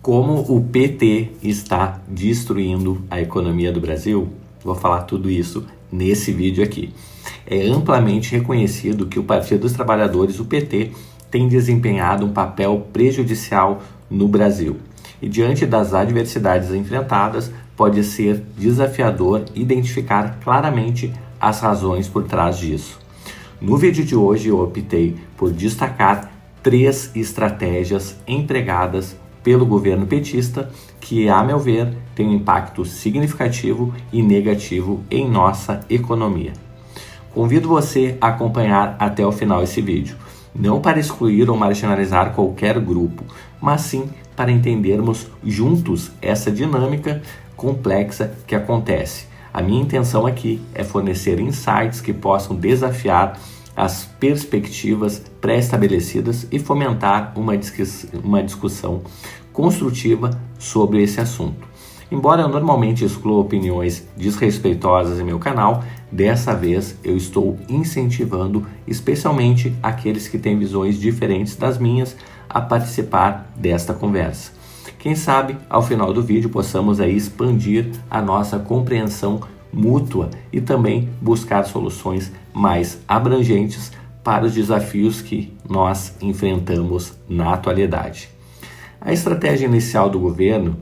Como o PT está destruindo a economia do Brasil? Vou falar tudo isso nesse vídeo aqui. É amplamente reconhecido que o Partido dos Trabalhadores, o PT, tem desempenhado um papel prejudicial no Brasil. E diante das adversidades enfrentadas, pode ser desafiador identificar claramente as razões por trás disso. No vídeo de hoje eu optei por destacar 3 estratégias empregadas pelo governo petista que, a meu ver, tem um impacto significativo e negativo em nossa economia. Convido você a acompanhar até o final esse vídeo, não para excluir ou marginalizar qualquer grupo, mas sim para entendermos juntos essa dinâmica complexa que acontece. A minha intenção aqui é fornecer insights que possam desafiar as perspectivas pré-estabelecidas e fomentar uma discussão construtiva sobre esse assunto. Embora eu normalmente exclua opiniões desrespeitosas em meu canal, dessa vez eu estou incentivando especialmente aqueles que têm visões diferentes das minhas a participar desta conversa. Quem sabe, ao final do vídeo, possamos aí expandir a nossa compreensão mútua e também buscar soluções mais abrangentes para os desafios que nós enfrentamos na atualidade. A estratégia inicial do governo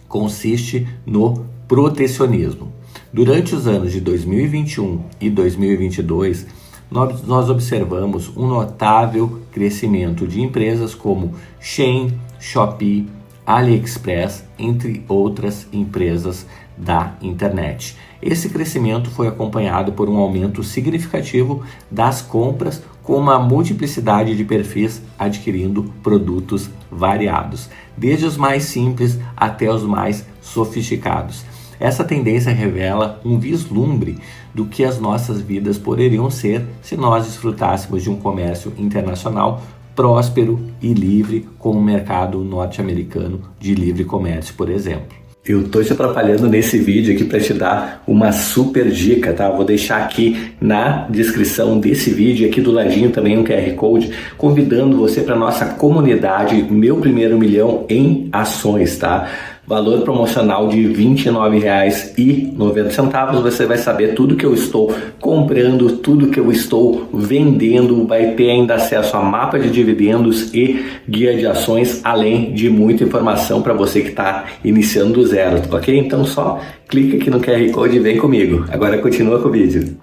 consiste no protecionismo. Durante os anos de 2021 e 2022, nós observamos um notável crescimento de empresas como Shein, Shopee, AliExpress, entre outras empresas da internet. Esse crescimento foi acompanhado por um aumento significativo das compras, com uma multiplicidade de perfis adquirindo produtos variados, desde os mais simples até os mais sofisticados. Essa tendência revela um vislumbre do que as nossas vidas poderiam ser se nós desfrutássemos de um comércio internacional próspero e livre, como o mercado norte-americano de livre comércio, por exemplo. Eu tô te atrapalhando nesse vídeo aqui para te dar uma super dica, tá? Vou deixar aqui na descrição desse vídeo, aqui do ladinho também um QR Code, convidando você para nossa comunidade Meu Primeiro Milhão em Ações, tá? Valor promocional de R$ 29,90. Você vai saber tudo que eu estou comprando, tudo que eu estou vendendo. Vai ter ainda acesso a mapa de dividendos e guia de ações, além de muita informação para você que está iniciando do zero, ok? Então só clica aqui no QR Code e vem comigo. Agora continua com o vídeo.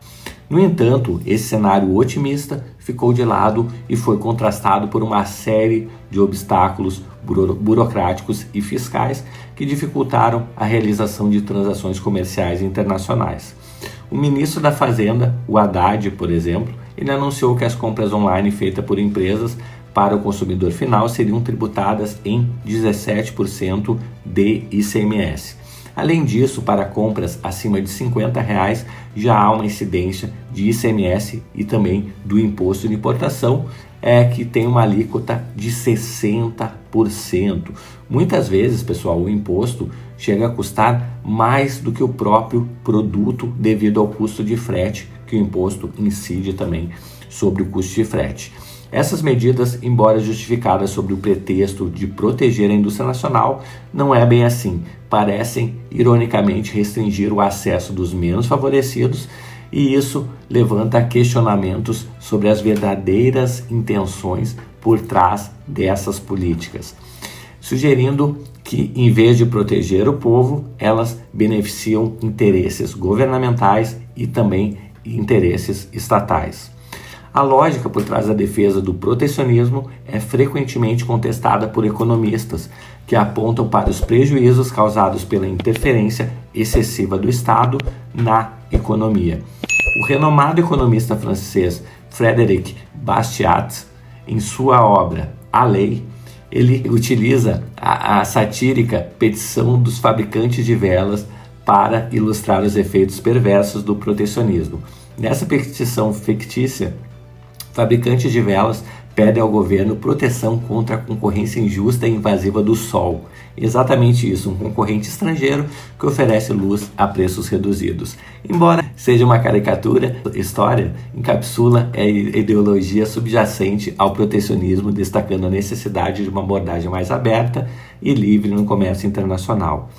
No entanto, esse cenário otimista ficou de lado e foi contrastado por uma série de obstáculos burocráticos e fiscais que dificultaram a realização de transações comerciais internacionais. O ministro da Fazenda, o Haddad, por exemplo, ele anunciou que as compras online feitas por empresas para o consumidor final seriam tributadas em 17% de ICMS. Além disso, para compras acima de R$ 50 já há uma incidência de ICMS e também do imposto de importação, que tem uma alíquota de 60%. Muitas vezes, pessoal, o imposto chega a custar mais do que o próprio produto devido ao custo de frete, que o imposto incide também sobre o custo de frete. Essas medidas, embora justificadas sob o pretexto de proteger a indústria nacional, não é bem assim. Parecem, ironicamente, restringir o acesso dos menos favorecidos, e isso levanta questionamentos sobre as verdadeiras intenções por trás dessas políticas, sugerindo que, em vez de proteger o povo, elas beneficiam interesses governamentais e também interesses estatais. A lógica por trás da defesa do protecionismo é frequentemente contestada por economistas, que apontam para os prejuízos causados pela interferência excessiva do Estado na economia. O renomado economista francês Frédéric Bastiat, em sua obra A Lei, ele utiliza a satírica petição dos fabricantes de velas para ilustrar os efeitos perversos do protecionismo. Nessa petição fictícia, fabricantes de velas pedem ao governo proteção contra a concorrência injusta e invasiva do sol. Exatamente isso, um concorrente estrangeiro que oferece luz a preços reduzidos. Embora seja uma caricatura, a história encapsula a ideologia subjacente ao protecionismo, destacando a necessidade de uma abordagem mais aberta e livre no comércio internacional.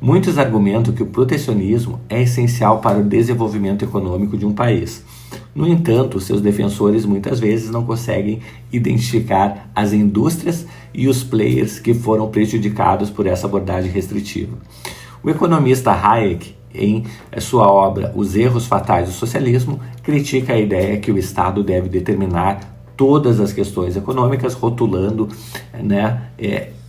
Muitos argumentam que o protecionismo é essencial para o desenvolvimento econômico de um país. No entanto, seus defensores muitas vezes não conseguem identificar as indústrias e os players que foram prejudicados por essa abordagem restritiva. O economista Hayek, em sua obra Os Erros Fatais do Socialismo, critica a ideia que o Estado deve determinar todas as questões econômicas, rotulando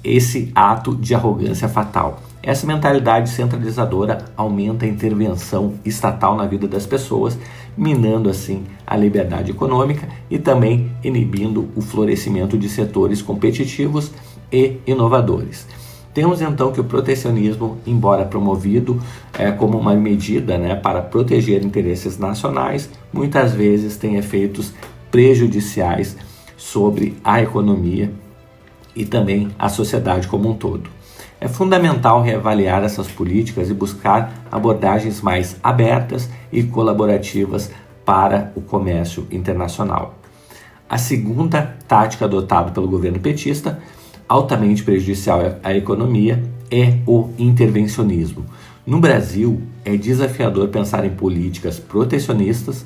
esse ato de arrogância fatal. Essa mentalidade centralizadora aumenta a intervenção estatal na vida das pessoas, minando assim a liberdade econômica e também inibindo o florescimento de setores competitivos e inovadores. Temos então que o protecionismo, embora promovido como uma medida para proteger interesses nacionais, muitas vezes tem efeitos prejudiciais sobre a economia e também a sociedade como um todo. É fundamental reavaliar essas políticas e buscar abordagens mais abertas e colaborativas para o comércio internacional. A segunda tática adotada pelo governo petista, altamente prejudicial à economia, é o intervencionismo. No Brasil, é desafiador pensar em políticas protecionistas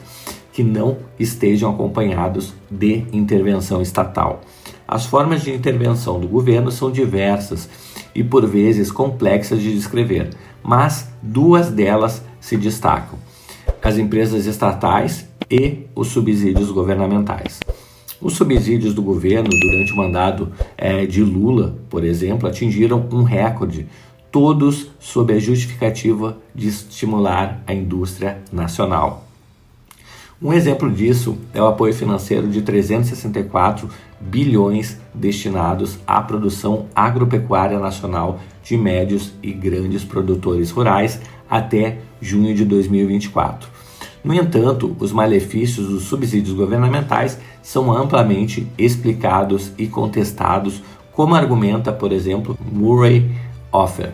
que não estejam acompanhados de intervenção estatal. As formas de intervenção do governo são diversas e por vezes complexas de descrever, mas duas delas se destacam: as empresas estatais e os subsídios governamentais. Os subsídios do governo durante o mandato de Lula, por exemplo, atingiram um recorde, todos sob a justificativa de estimular a indústria nacional. Um exemplo disso é o apoio financeiro de 364 bilhões destinados à produção agropecuária nacional de médios e grandes produtores rurais até junho de 2024. No entanto, os malefícios dos subsídios governamentais são amplamente explicados e contestados, como argumenta, por exemplo, Murray Offer.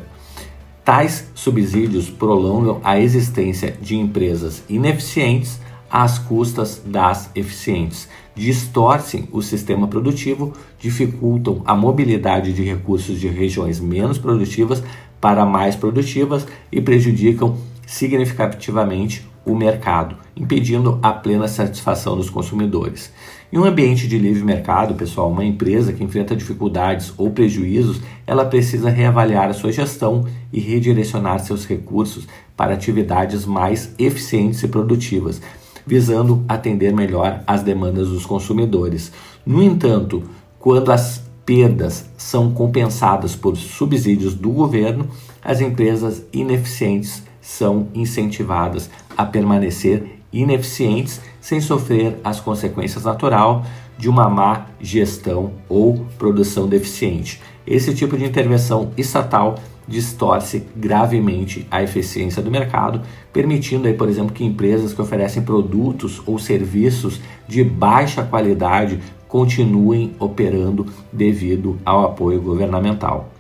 Tais subsídios prolongam a existência de empresas ineficientes às custas das eficientes, distorcem o sistema produtivo, dificultam a mobilidade de recursos de regiões menos produtivas para mais produtivas e prejudicam significativamente o mercado, impedindo a plena satisfação dos consumidores. Em um ambiente de livre mercado, pessoal, uma empresa que enfrenta dificuldades ou prejuízos, ela precisa reavaliar a sua gestão e redirecionar seus recursos para atividades mais eficientes e produtivas, visando atender melhor às demandas dos consumidores. No entanto, quando as perdas são compensadas por subsídios do governo, as empresas ineficientes são incentivadas a permanecer ineficientes sem sofrer as consequências naturais de uma má gestão ou produção deficiente. Esse tipo de intervenção estatal distorce gravemente a eficiência do mercado, permitindo aí, por exemplo, que empresas que oferecem produtos ou serviços de baixa qualidade continuem operando devido ao apoio governamental.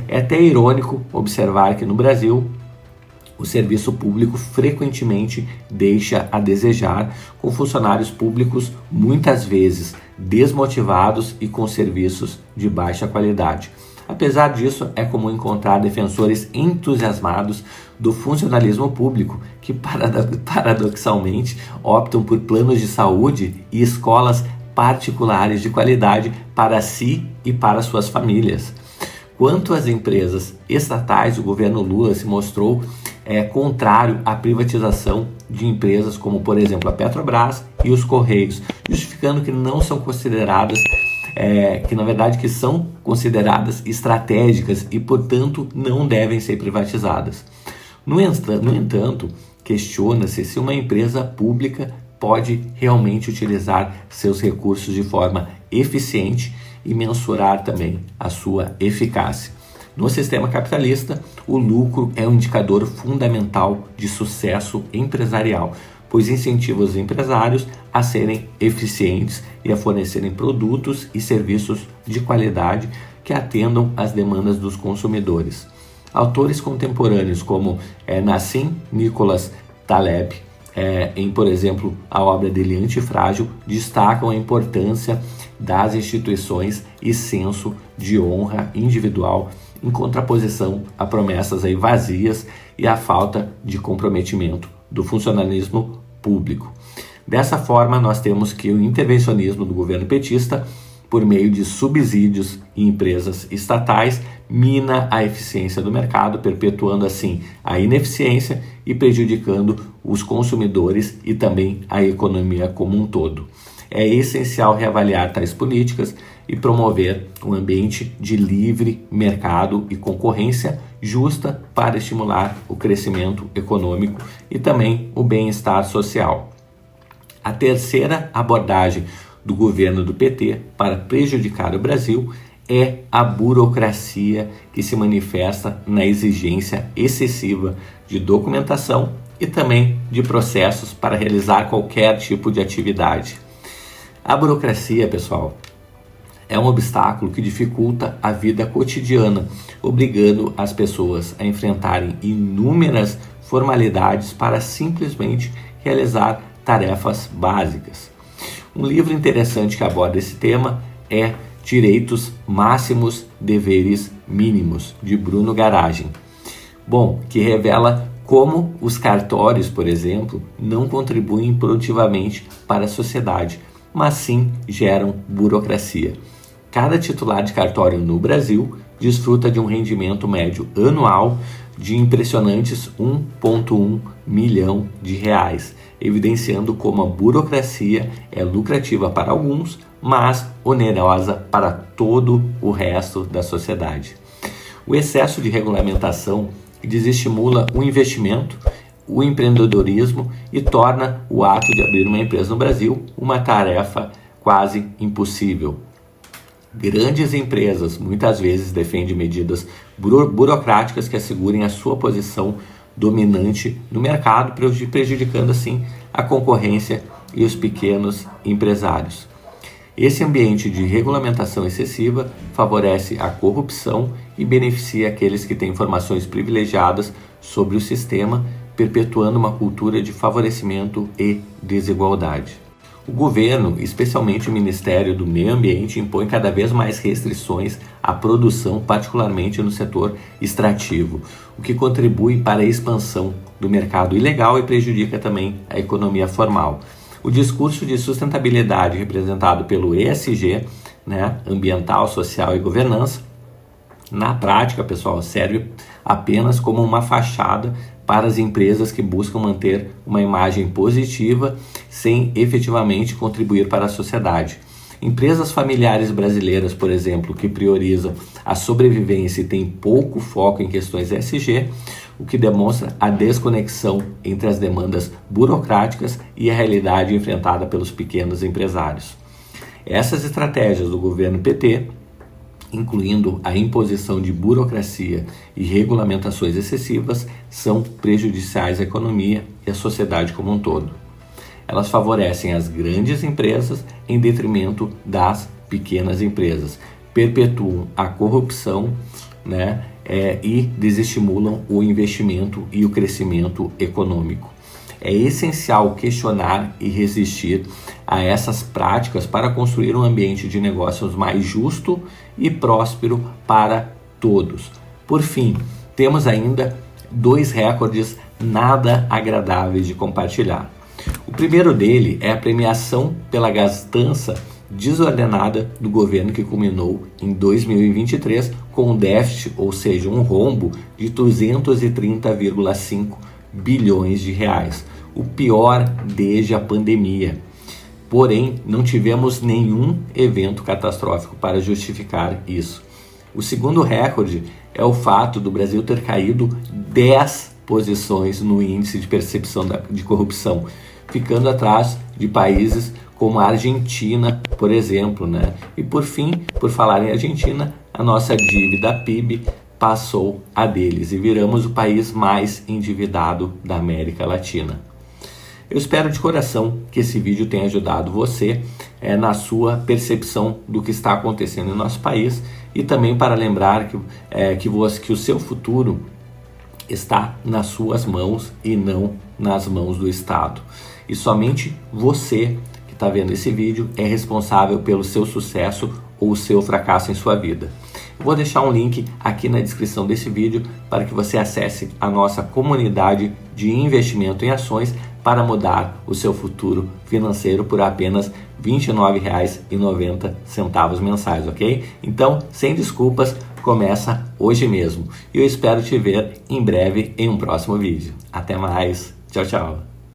É até irônico observar que no Brasil o serviço público frequentemente deixa a desejar, com funcionários públicos muitas vezes desmotivados e com serviços de baixa qualidade. Apesar disso, é comum encontrar defensores entusiasmados do funcionalismo público que paradoxalmente optam por planos de saúde e escolas particulares de qualidade para si e para suas famílias. Quanto às empresas estatais, o governo Lula se mostrou contrário à privatização de empresas como, por exemplo, a Petrobras e os Correios, justificando que não são consideradas, que são consideradas estratégicas e, portanto, não devem ser privatizadas. No entanto, questiona-se se uma empresa pública pode realmente utilizar seus recursos de forma eficiente e mensurar também a sua eficácia. No sistema capitalista, o lucro é um indicador fundamental de sucesso empresarial. pois incentiva os empresários a serem eficientes e a fornecerem produtos e serviços de qualidade que atendam às demandas dos consumidores. Autores contemporâneos como Nassim Nicholas Taleb, em, por exemplo, a obra dele Antifrágil, destacam a importância das instituições e senso de honra individual em contraposição a promessas vazias e a falta de comprometimento do funcionalismo público. Dessa forma, nós temos que o intervencionismo do governo petista, por meio de subsídios em empresas estatais, mina a eficiência do mercado, perpetuando assim a ineficiência e prejudicando os consumidores e também a economia como um todo. É essencial reavaliar tais políticas e promover um ambiente de livre mercado e concorrência justa para estimular o crescimento econômico e também o bem-estar social. A terceira abordagem do governo do PT para prejudicar o Brasil é a burocracia, que se manifesta na exigência excessiva de documentação e também de processos para realizar qualquer tipo de atividade. A burocracia, pessoal, é um obstáculo que dificulta a vida cotidiana, obrigando as pessoas a enfrentarem inúmeras formalidades para simplesmente realizar tarefas básicas. Um livro interessante que aborda esse tema é Direitos Máximos, Deveres Mínimos, de Bruno Garagem. Bom, que revela como os cartórios, por exemplo, não contribuem produtivamente para a sociedade, mas sim geram burocracia. Cada titular de cartório no Brasil desfruta de um rendimento médio anual de impressionantes 1,1 milhão de reais, evidenciando como a burocracia é lucrativa para alguns, mas onerosa para todo o resto da sociedade. O excesso de regulamentação desestimula o investimento, o empreendedorismo e torna o ato de abrir uma empresa no Brasil uma tarefa quase impossível. Grandes empresas muitas vezes defendem medidas burocráticas que assegurem a sua posição dominante no mercado, prejudicando assim a concorrência e os pequenos empresários. Esse ambiente de regulamentação excessiva favorece a corrupção e beneficia aqueles que têm informações privilegiadas sobre o sistema, perpetuando uma cultura de favorecimento e desigualdade. O governo, especialmente o Ministério do Meio Ambiente, impõe cada vez mais restrições à produção, particularmente no setor extrativo, o que contribui para a expansão do mercado ilegal e prejudica também a economia formal. O discurso de sustentabilidade representado pelo ESG, ambiental, social e governança, na prática, pessoal, serve apenas como uma fachada para as empresas que buscam manter uma imagem positiva sem efetivamente contribuir para a sociedade. Empresas familiares brasileiras, por exemplo, que priorizam a sobrevivência e têm pouco foco em questões ESG, o que demonstra a desconexão entre as demandas burocráticas e a realidade enfrentada pelos pequenos empresários. Essas estratégias do governo PT, incluindo a imposição de burocracia e regulamentações excessivas, são prejudiciais à economia e à sociedade como um todo. Elas favorecem as grandes empresas em detrimento das pequenas empresas, perpetuam a corrupção, e desestimulam o investimento e o crescimento econômico. É essencial questionar e resistir a essas práticas para construir um ambiente de negócios mais justo e próspero para todos. Por fim, temos ainda 2 recordes nada agradáveis de compartilhar. O primeiro dele é a premiação pela gastança desordenada do governo, que culminou em 2023 com um déficit, ou seja, um rombo de 230,5 bilhões de reais, o pior desde a pandemia. Porém, não tivemos nenhum evento catastrófico para justificar isso. O segundo recorde é o fato do Brasil ter caído 10 posições no índice de percepção de corrupção, ficando atrás de países como a Argentina, por exemplo, E por fim, por falar em Argentina, a nossa dívida PIB passou a deles e viramos o país mais endividado da América Latina. Eu espero de coração que esse vídeo tenha ajudado você na sua percepção do que está acontecendo em nosso país e também para lembrar que o seu futuro está nas suas mãos e não nas mãos do Estado. E somente você que está vendo esse vídeo é responsável pelo seu sucesso ou o seu fracasso em sua vida. Eu vou deixar um link aqui na descrição desse vídeo para que você acesse a nossa comunidade de investimento em ações para mudar o seu futuro financeiro por apenas R$ 29,90 mensais, ok? Então, sem desculpas, começa hoje mesmo. E eu espero te ver em breve em um próximo vídeo. Até mais. Tchau, tchau.